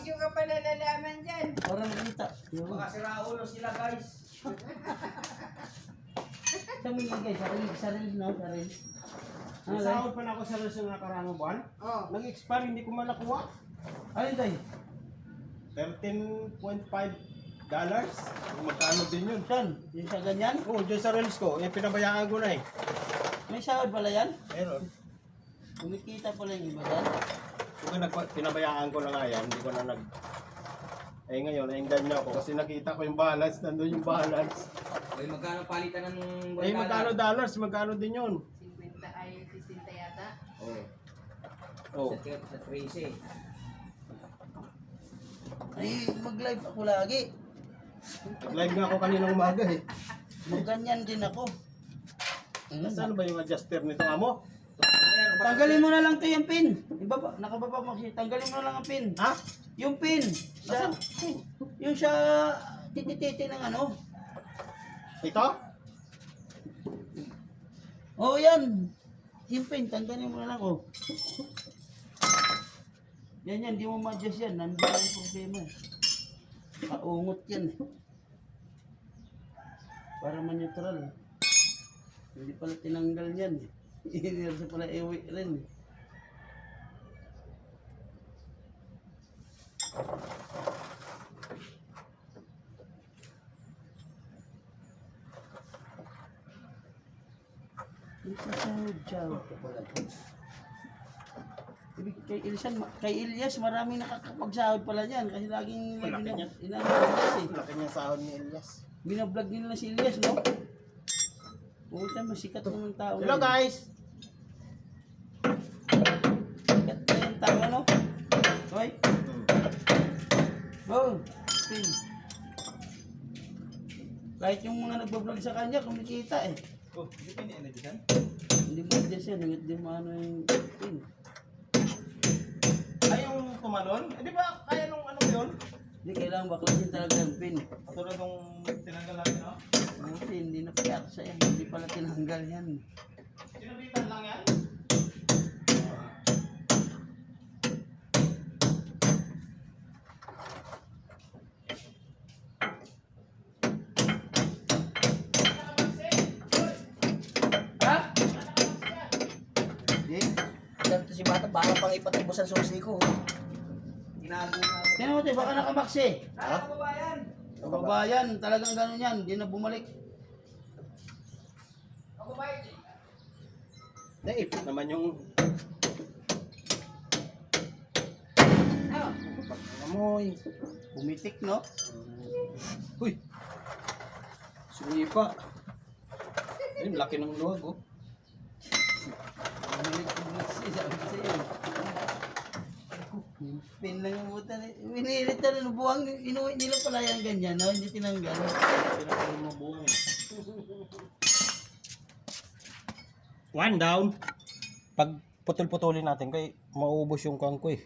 video ka pa nalalaman dyan. Para makita. Mga siraulo sila guys. Sa mga guys, sarili no, sarili. May sahod pa na ako sa lusong nakaraang buwan. Oh. Nag-expire, hindi ko man nakuha. Ayun tayo. $13.5. Magkano din yun? Saan? Yung sa ganyan? Oo, dyan sa reels ko. Eh, pinabayaan ko na eh. May sahod pala yan? Meron. Kumikita pala yung iba dyan. Kung pinabayaan ko na nga yan, hindi ko na nag... Eh ngayon, ay ganyan ako kasi nakita ko yung balance, nandun yung balance. Uy, magkano palitan ng Eh, magkano dollars? Magkano din yun? 50 ay 60 yata. Oh. Sa 13. Ay, mag-live ako lagi. Nag-live nga ako kaninang umaga eh. Magganyan din ako. Nasaan ba yung adjuster nito, amo? Tanggalin mo na lang to yung pin. Ibaba, nakababa mo siya. Tanggalin mo na lang ang pin. Ha? Yung pin. Sa, yung sa titititi ng ano. Ito? Oo, yan. Yung pin, tanggalin mo na lang. Oh. Yan, di mo ma-adjust yan. Nandiyan ang problema. Kaungot yan. Para ma-neutral. Hindi pala tinanggal yan. Hindi sa pala iwi rin. Sahod ka pala. Kay Ilyas, maraming nakakapagsahod pala yan. Kasi laging Malaki niya. Ilyas Laki niya sahod ni Elias. Binablog nila si Ilyas, no? Puta, masikat naman tao. Hello guys! Sikat na yung tao, no? Hoy? Oh, pin. Kahit yung mga nagbablog sa kanya, kumikita eh. Oh, hindi pa niya dyan? Hindi mo dyan siya, nangit din mo ano yung pin. Ay, yung tumalon? Eh, di ba kaya nung ano yun? Hindi kailangan baklasin talaga ng pin. Katulad nung tinanggal natin, no? Buti, hindi na piyaksa yan. Hindi pala tinanggal yan. Sinabitan lang yan? Ha? Hindi. Ganito si bata, para pang ipatubos ang susi ko. Ginago na ako. Tingnan mo tayo, baka nakamaksi. Ha? Kababayan! Kababayan, talagang gano'n yan. Hindi na bumalik. Kababayan! Naipit naman yung... Ah, Amoy. pumitik, no? Uy! Sumipa. Ayun, laki ng luwag, oh. Bumalik, sabi ko sa'yo. Pin lang yung buta. Winilit na rin, buwang, inuwi nila pala yan ganyan, no? Hindi tinanggal. Pinakain mo buong eh. One down. Pag putol-putulin natin kay mauubos yung kangko eh.